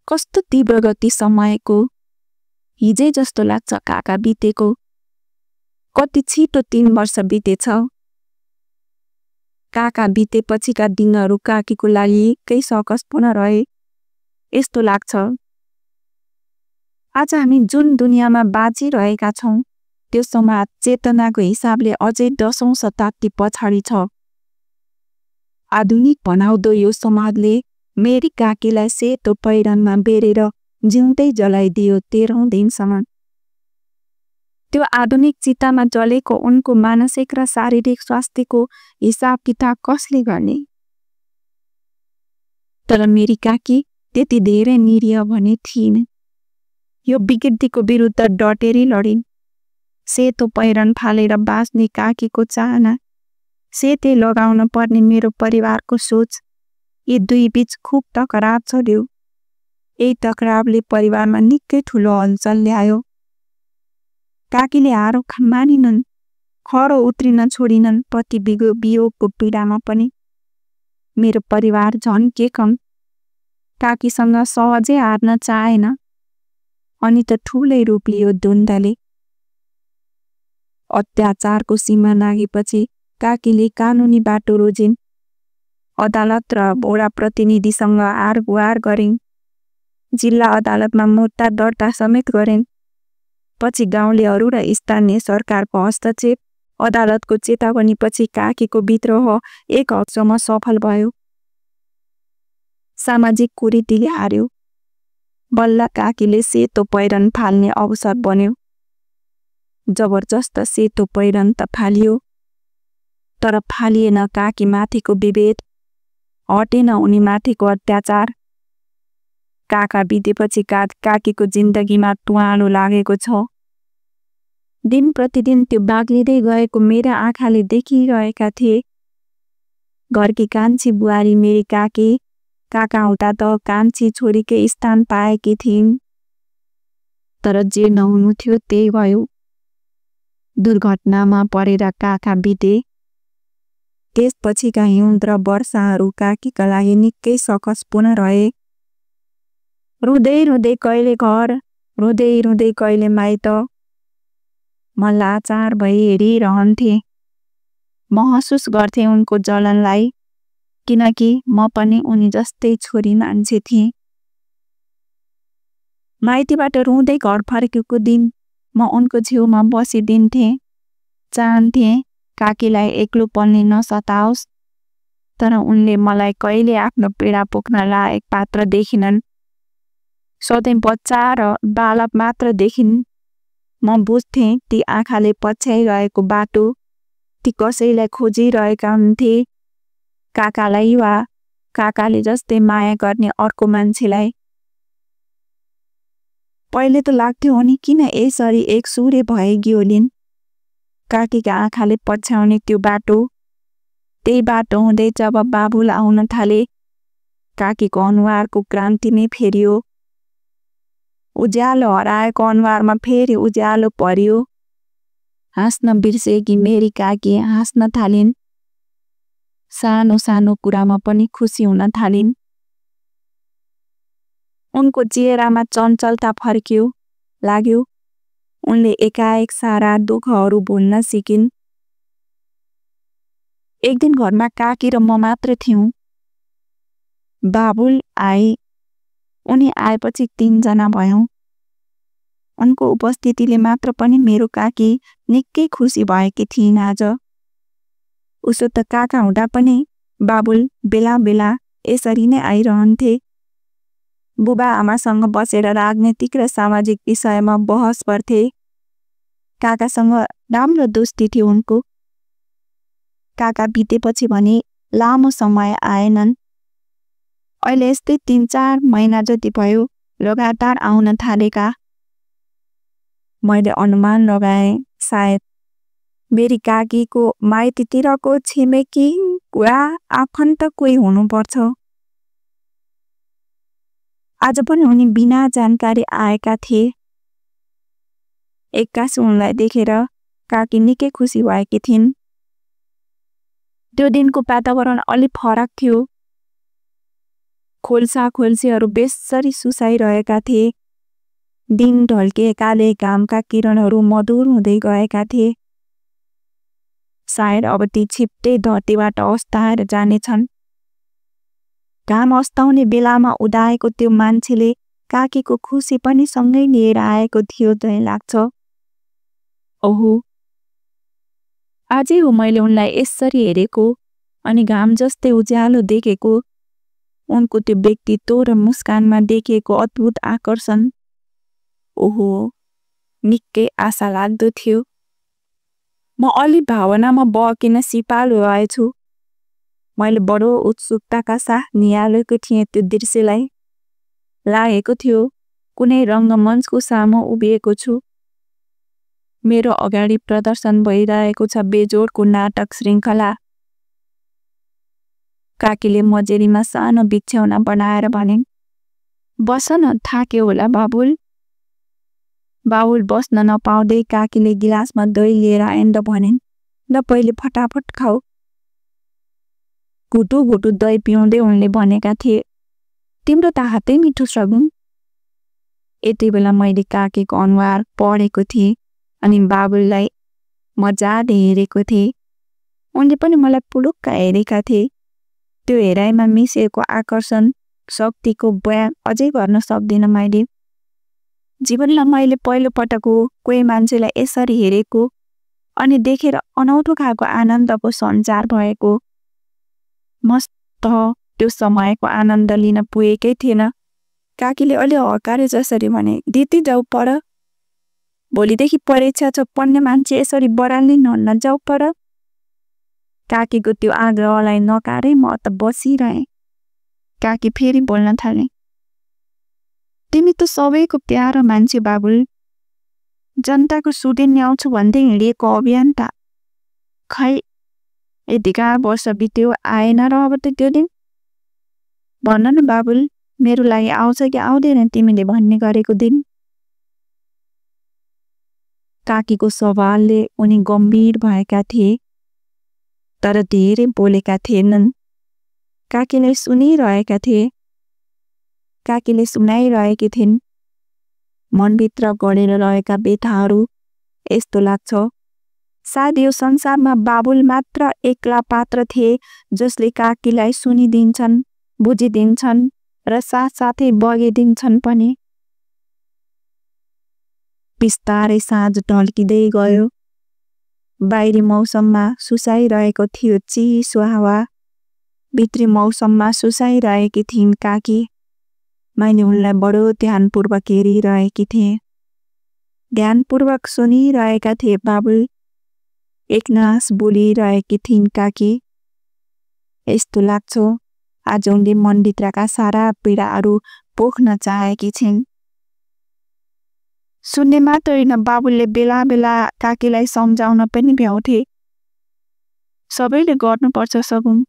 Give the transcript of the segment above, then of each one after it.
कस्तो तीव्र गति समयको, हिजै जस्तो लाग्छ काका बितेको। कति छिटो 3 वर्ष बितेछ। काका बितेपछिका दिनहरू काकीको लागि एकै सकसपना रहे, यस्तो लाग्छ। आज हामी जुन दुनियाँमा बाँचिरहेका छौँ, त्यो समाज चेतनाको हिसाबले अझै 10औं शताब्दी पछाडि छ। आधुनिक बनाउँदो यो समाजले मेरी काकीलाई सेतो पहिरनमा बेरेर जिउँदै जलाइदियो 13औं दिनसम्म। त्यो आधुनिक चितामा जलेको उनको मानसिक र शारीरिक स्वास्थ्यको हिसाब किताब कसले गर्ने? तर मेरी काकी त्यति धेरै निरीह भने थिइन्। यो विकृतिको विरुद्ध डटेरी लडिन्। सेतो पहिरन फालेर बाँच्ने काकीको चाहना, सेते लगाउन पर्ने मेरो परिवारको सोच, यी दुई बीच खुब टकराव चल्यो। यही टकरावले परिवारमा निकै ठुलो हलचल ल्यायो। काकीले हारो मानिनन्, खरो उत्रिन छोडिनन् पति वियोगको पीडामा पनि। मेरो परिवार झन् के कम, काकीसँग सहजै हार्न चाहेन। अनि त ठुलै रूप लियो द्वन्द्वले। अत्याचारको सीमा नागेपछि काकीले कानुनी बाटो रोजिन्। अदालत र वडा प्रतिनिधिसँग हारगुहार गरिन्। जिल्ला अदालतमा मुद्दा दर्ता समेत गरिन्। पछि गाउँलेहरू र स्थानीय सरकारको हस्तक्षेप, अदालतको चेतावनीपछि काकीको विद्रोह एक हदसम्म सफल भयो। सामाजिक कुरीतिले हार्यो। बल्ल काकीले सेतो पहिरन फाल्ने अवसर बन्यो। जबरजस्त सेतो पहिरन त फालियो, तर फालिएन काकी माथिको विभेद, हटेन उनी माथिको अत्याचार। काका बितेपछि काकीको जिन्दगीमा तुवालो लागेको छ। दिन प्रतिदिन त्यो बाग्लिँदै गएको मेरा आँखाले देखिरहेका थिए। घरकी कान्छी बुहारी मेरी काकी, काका हुँदा त कान्छी छोरीकै स्थान पाएकी थिइन्। तर जे नहुनु थियो त्यही भयो। दुर्घटनामा परेर काका बिते। त्यसपछिका हिउँद र वर्षाहरू काकीका लागि निकै सकसपूर्ण रहे। रुँदै रुँदै कहिले घर, रुँदै रुँदै कहिले माइत। म लाचार भई हेरिरहन्थे। महसुस गर्थे उनको जलनलाई, किनकि म पनि उनी जस्तै छोरी मान्छे थिएँ। माइतीबाट रुँदै घर फर्केको दिन म उनको छेउमा बसिदिन्थेँ। चाहन्थे काकीलाई एक्लोपनले नसताओस्, तर उनले मलाई कहिले आफ्नो पीडा पोख्न लायक पात्र देखिनन्। सधैँ बच्चा र बालक मात्र देखिन्। म बुझ्थेँ ती आँखाले पछ्याइरहेको बाटो, ती कसैलाई खोजिरहेका हुन्थे, काकालाई वा काकाले जस्तै माया गर्ने अर्को मान्छेलाई। पहिले त लाग्थ्यो उनी किन यसरी एकसुरे भएकी होलिन्। काकीका आँखाले पछ्याउने त्यो बाटो, त्यही बाटो हुँदै जब बाबुल आउन थाले, काकीको अनुहारको क्रान्ति नै फेरियो। उज्यालो हराएको अनुहारमा फेरि उज्यालो परियो। हाँस्न बिर्सेकी मेरी काकी हाँस्न थालिन्। सानो सानो कुरामा पनि खुसी हुन थालिन्। उनको चेहरामा चञ्चलता फर्कियो, लाग्यो उनले एकाएक सारा दुःखहरू भुल्न सिकिन्। एक दिन घरमा काकी र म मात्र थियौँ। बाबुल आए। उनी आएपछि 3 जना भयौँ। उनको उपस्थितिले मात्र पनि मेरो काकी निकै खुसी भएकी थिइन् आज। उसो त काका हुँदा पनि बाबुल बेला बेला यसरी नै आइरहन्थे। बुबा आमासँग बसेर राजनीतिक र सामाजिक विषयमा बहस गर्थे। काकासँग राम्रो दोस्ती थियो उनको। काका बितेपछि भने लामो समय आएनन्। अहिले यस्तै 3-4 महिना जति भयो लगातार आउन थालेका। मैले अनुमान लगाएँ सायद मेरी काकीको माइतीतिरको छिमेकी वा आफन्त कोही हुनुपर्छ। आज पनि उनी बिना जानकारी आएका थिए। एक्कासी उनलाई देखेर काकी निकै खुसी भएकी थिइन्। त्यो दिनको वातावरण अलि फरक थियो। खोल्सा खोल्सीहरू बेसरी सुसाइरहेका थिए। दिन ढल्किएकाले घामका किरणहरू मधुर हुँदै गएका थिए। सायद अब ती छिट्टै धरतीबाट अस्ताएर जानेछन्। घाम अस्ताउने बेलामा उदाएको त्यो मान्छेले काकीको खुसी पनि सँगै लिएर आएको थियो जै लाग्छ। ओहो, आजै हो मैले उनलाई यसरी हेरेको अनि घाम जस्तै उज्यालो देखेको। उनको त्यो व्यक्तित्व र मुस्कानमा देखिएको अद्भुत आकर्षण ओहो, निकै आशा लाग्दो थियो। म अलि भावनामा बहकिन सिपालु रहेछु। मैले बडो उत्सुकताका साथ निहालेको थिएँ त्यो दृश्यलाई। लागेको थियो कुनै रङ्गमञ्चको सामु उभिएको छु। मेरो अगाडि प्रदर्शन भइरहेको छ बेजोडको नाटक श्रृङ्खला। काकीले मजेरीमा सानो बिछ्यौना बनाएर भनिन्, बस न, थाक्यो होला बाबुल। बाबुल बस्न नपाउँदै काकीले गिलासमा दही लिएर आइन् र भनिन्, ल पहिले फटाफट खाऊ। घुटु घुटु दही पिउँदै उनले भनेका थिए, तिम्रो त हातै मिठो सगुन। यति बेला मैले काकीको अनुहार पढेको थिएँ अनि बाबुललाई मजाले हेरेको थिएँ। उनले पनि मलाई पुलुक्क हेरेका थिए। त्यो हेराइमा मिसिएको आकर्षण शक्तिको बयान अझै गर्न सक्दिनँ मैले। जीवनमा मैले पहिलो पटक हो कोही मान्छेलाई यसरी हेरेको अनि देखेर अनौठो खालको आनन्दको सञ्चार भएको। मस्त त्यो समयको आनन्द लिन पुगेकै थिएन। काकीले अलि हकारे जसरी भने, दिदी जाऊ पर, भोलिदेखि परीक्षा छ, पढ्ने मान्छे यसरी बराल्ने नहुन्न, जाऊ पर। काकीको त्यो आग्रहलाई नकारै म त बसिरहेँ। काकी फेरि बोल्न थाले, तिमी त सबैको प्यारो मान्छे बाबुल, जनताको सुदेन ल्याउँछु भन्दै हिँडिएको अभियन्ता। खै यतिका वर्ष बित्यो, आएन र अब त त्यो दिन। भन न बाबुल, मेरो लागि आउँछ कि आउँदैन तिमीले भन्ने गरेको दिन। काकीको सवालले उनी गम्भीर भएका थिए तर धेरै बोलेका थिएनन्। काकीले सुनिरहेका थिए। काकीले सुनाइरहेकी थिइन्। मनभित्र गढेर रहेका व्यथाहरू। यस्तो लाग्छ सायद यो संसारमा बाबुल मात्र एक्ला पात्र थिए जसले काकीलाई सुनिदिन्छन्, बुझिदिन्छन् र साथसाथै बगिदिन्छन् पनि। बिस्तारै साँझ ढल्किँदै गयो। बाहिरी मौसममा सुसाइरहेको थियो चिसो हावा। भित्री मौसममा सुसाइरहेकी थिइन् काकी। मैले उनलाई बडो ध्यानपूर्वक हेरिरहेकी थिएँ। ध्यानपूर्वक सुनिरहेका थिए बाबुल। एकनास बोलिरहेकी थिइन् काकी। यस्तो लाग्छ आज उनले मनभित्रका सारा पीडाहरू पोख्न चाहेकी छिन्। सुन्ने मात्र होइन, बाबुलले बेला बेला काकीलाई सम्झाउन पनि भ्याउँथे। सबैले गर्नुपर्छ सगुन,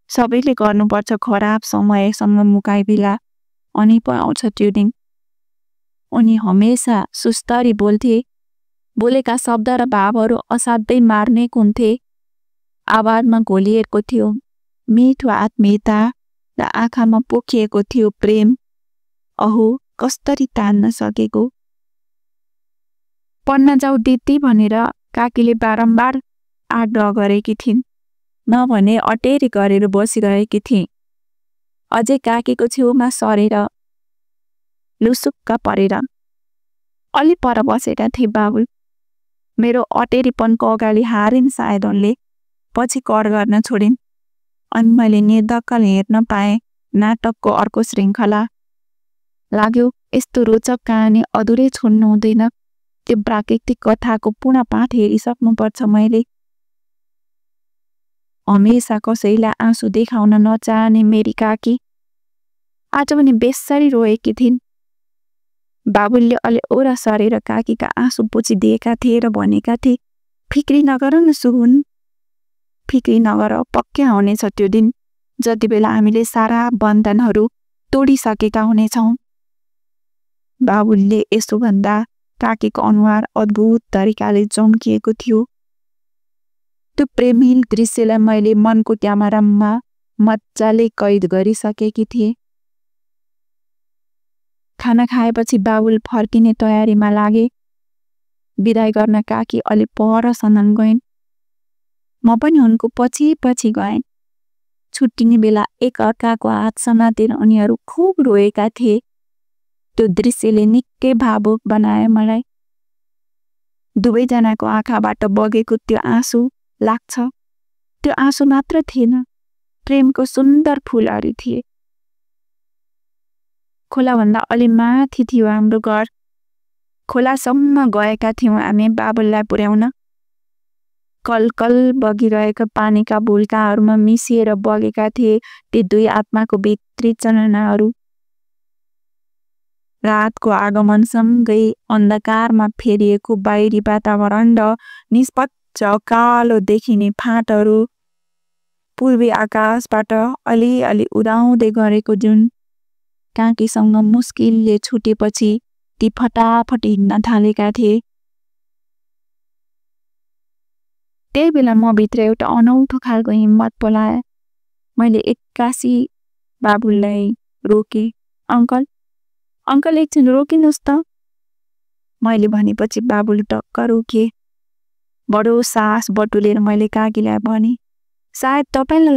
सबैले गर्नुपर्छ खराब समयसँग मुकाबिला, अनि पो आउँछ त्यो दिन। उनी हमेसा सुस्तरी बोल्थे। बोलेका शब्द र भावहरू असाध्यै मार्मिक हुन्थे। आवाजमा घोलिएको थियो मिठो आत्मीयता र आँखामा पोखिएको थियो प्रेम। अहो, कस्तरी तान्न सकेको। पढ्न जाऊ दिदी भनेर काकीले बारम्बार आग्रह गरेकी थिइन्। नभने अटेरी गरेर बसिरहेकी थिए। अझै काकीको छेउमा सरेर लुसुक्क परेर अलि पर बसेका थिए बाबुल। मेरो अटेरीपनको अगाडि हारिन् सायद उनले। पछि कर गर्न छोडिन्। अनि मैले निर्धक्कल हेर्न पाएँ नाटकको अर्को श्रृङ्खला। लाग्यो यस्तो रोचक कहानी अधुरै छोड्नु हुँदैन। त्यो प्राकृतिक कथाको पूर्ण पाठ हेरिसक्नुपर्छ मैले। हमेसा कसैलाई आँसु देखाउन नचाहने मेरी काकी आज पनि बेसरी रोएकी थिइन्। बाबुलले अलि ओरा सरेर काकीका आँसु पोछिदिएका थिए र भनेका थिए, फिक्री नगर न सुगुन, फिक्री नगर, पक्कै आउनेछ त्यो दिन जति बेला हामीले सारा बन्धनहरू तोडिसकेका हुनेछौँ। बाबुलले यसो भन्दा काकीको अनुहार अद्भुत तरिकाले चम्किएको थियो। त्यो प्रेमिल दृश्यलाई मैले मनको क्यामेरामा मजाले कैद गरिसकेकी थिएँ। खाना खाएपछि बाबुल फर्किने तयारीमा लागे। बिदाई गर्न काकी अलि पर सनन गइन्। म पनि उनको पछि पछि गएँ। छुट्टिने बेला एक अर्काको हात समातेर उनीहरू खुब रोएका थिए। त्यो दृश्यले निकै भावुक बनायो मलाई। दुवैजनाको आँखाबाट बगेको त्यो आँसु लाग्छ। त्यो आँसु मात्र थिएन, प्रेमको सुन्दर फुलहरू थिए। खोलाभन्दा अलि माथि थियो हाम्रो घर। खोलासम्म गएका थियौँ हामी बाबुललाई पुर्याउन। कलकल बगिरहेका पानीका भुल्काहरूमा मिसिएर बगेका थिए ती दुई आत्माको भित्री चलनाहरू। रातको आगमनसँगै अन्धकारमा फेरिएको बाहिरी वातावरण र निष्पक्ष कालो देखिने फाँटहरू, पूर्वी आकाशबाट अलिअलि उदाउँदै गरेको जुन काकीसँग मुस्किलले छुटेपछि ती फटाफट हिँड्न थालेका थिए। त्यही बेला म भित्र एउटा अनौठो खालको हिम्मत पलाए। मैले एक्कासी बाबुलाई रोके। अङ्कल अङ्कल एकछिन रोकिनुहोस् त, मैले भनेपछि बाबुल टक्क रोके। बडो साहस बटुलेर मैले काकीलाई भने, सायद तपाईँलाई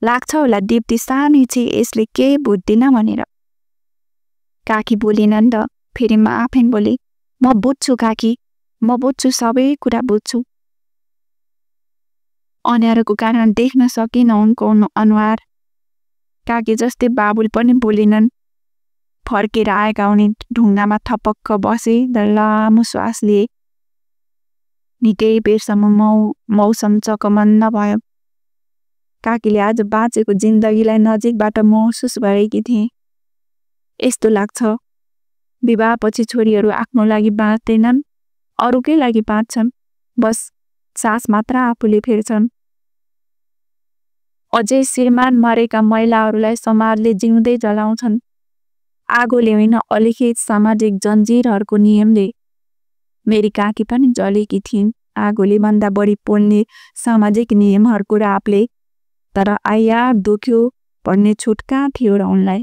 लाग्छ होला दिप्ती सानै छे, यसले केही बुझ्दिन भनेर। काकी बोलिनन् त। फेरि म आफै बोले, म बुझ्छु काकी, म बुझ्छु, सबै कुरा बुझ्छु। अँध्यारोको कारण देख्न सकिन उनको अनुहार। काकी जस्तै बाबुल पनि बोलिनन्। फर्केर आएका उनी ढुङ्गामा थपक्क बसे र लामो श्वास लिए। निकै बेरसम्म मौसम चकमन्न भयो। काकीले आज बाँचेको जिन्दगीलाई नजिकबाट महसुस गरेकी थिए। यस्तो लाग्छ, विवाहपछि छोरीहरू आफ्नो लागि बाँच्दैनन्, अरूकै लागि बाँच्छन्। बस सास मात्र आफूले फेर्छन्। अझै श्रीमान मरेका महिलाहरूलाई समाजले जिउँदै जलाउँछन्। आगोले होइन, अलिखित सामाजिक जन्जिरहरूको नियमले। मेरी काकी पनि जलेकी थिइन् आगोले भन्दा बढी पोल्ने सामाजिक नियमहरूको रापले। तर आया दुख्यो भन्ने छुट कहाँ थियो र उनलाई?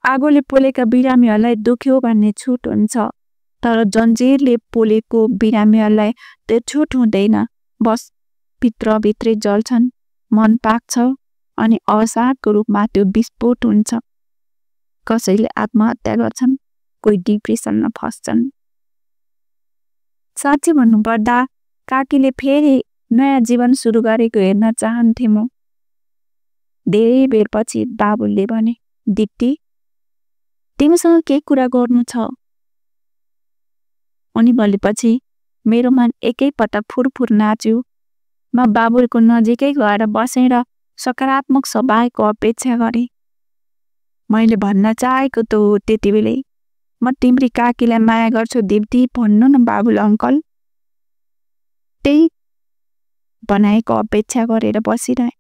आगोले पोलेका बिरामीहरूलाई दुख्यो भन्ने छुट हुन्छ, तर जन्जिरले पोलेको बिरामीहरूलाई त्यो छुट हुँदैन। बस भित्रभित्रै जल्छन्, मन पाक्छ अनि अवसादको रूपमा त्यो विस्फोट हुन्छ। कसैले आत्महत्या गर्छन्, कोही डिप्रेसनमा फस्छन्। साँच्चै भन्नुपर्दा काकीले फेरि नयाँ जीवन सुरु गरेको हेर्न चाहन्थे म। धेरै बेरपछि बाबुलले भने, दिप्ती तिमीसँग के कुरा गर्नु छ? उनी बोलेपछि मेरो मन एकैपटक फुरफुर नाच्यो। म बाबुलको नजिकै गएर बसेर सकारात्मक सभाको अपेक्षा गरेँ। मैले भन्न चाहेको त हो त्यति बेलै, म तिम्री काकीलाई माया गर्छु दिप्ती, भन्नु न बाबुल अङ्कल। त्यही बनाएको अपेक्षा गरेर बसिरहे।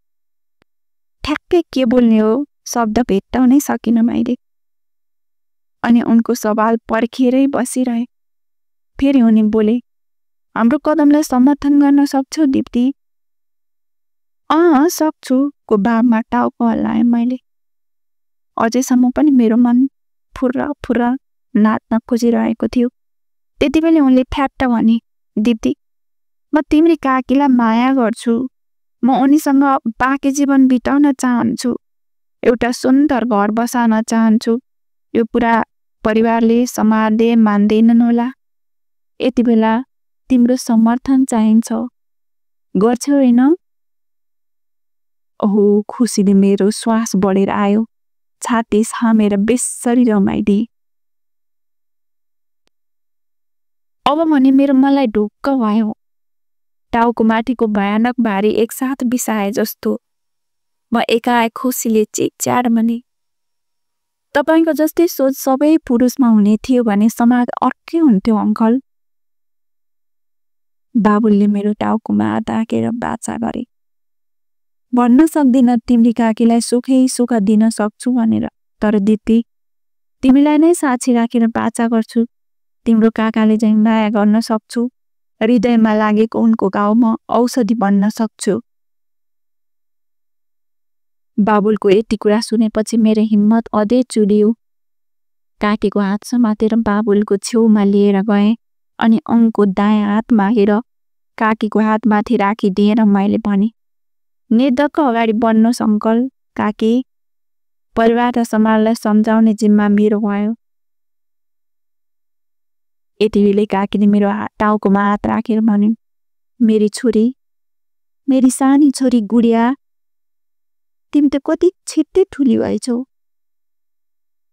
ठ्याक्कै के बोल्ने हो शब्द भेट्टाउनै सकिनँ मैले। अनि उनको सवाल पर्खिएरै बसिरहे। फेरि उनी बोले, हाम्रो कदमलाई समर्थन गर्न सक्छौ दिप्ती? सक्छु को भावमा टाउको हल्लाएँ मैले। अझैसम्म पनि मेरो मन फुर्र फुर्र नाच्न खोजिरहेको थियो। त्यति बेला उनले फ्याट्ट भने, दिप्ती म तिम्री काकीलाई माया गर्छु। म उनीसँग बाँकी जीवन बिताउन चाहन्छु। एउटा सुन्दर घर बसाउन चाहन्छु। यो पुरा परिवारले समाजले मान्दैनन् होला। यति बेला तिम्रो समर्थन चाहिन्छ, गर्छौ होइन? ओहो, खुसीले मेरो श्वास बढेर आयो। छाती छामेर बेसरी रमाइदिए। अब भने मेरो मनलाई ढुक्क भयो। टाउको माथिको भयानक भारी एकसाथ बिसाए जस्तो। म एकाएक खुसीले चिच्याएर भने, तपाईको जस्तै सोच सबै पुरुषमा हुने थियो भने समाज अर्कै हुन्थ्यो अङ्कल। बाबुलले मेरो टाउकोमा ताकेर बाचा गरे। भन्न सक्दिन तिम्री काकीलाई सुखै सुख दिन सक्छु भनेर, तर दिप्ती तिमीलाई नै साक्षी राखेर बाचा गर्छु। तिम्रो काकाले चाहिँ माया गर्न सक्छु। हृदयमा लागेको उनको घाउमा औषधि बन्न सक्छु। बाबुलको यति कुरा सुनेपछि मेरो हिम्मत अझै चुलियो। काकीको हात समातेर बाबुलको छेउमा लिएर गएँ अनि उनको दायाँ हातमा हेर काकीको हातमाथि राखिदिएर मैले भने, निर्धक्क अगाडि बढ्नुहोस् अङ्कल, काकी। परिवार र समाजलाई सम्झाउने जिम्मा मेरो भयो। यति बेलै काकीले मेरो टाउकोमा हात राखेर भन्यो, मेरी छोरी, मेरी सानी छोरी गुडिया, तिमी त कति छिट्टै ठुली भएछौ।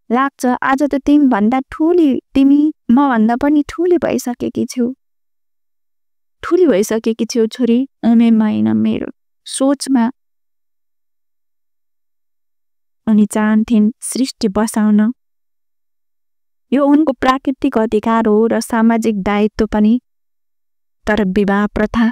लाग्छ आज त तिमी मभन्दा पनि ठुली भइसकेकी छेउ छोरी, उमेरमा होइन मेरो सोचमा। अनि चाहन्थिन् सृष्टि बसाउन। यो उनको प्राकृतिक अधिकार हो र सामाजिक दायित्व पनि। तर विवाह प्रथा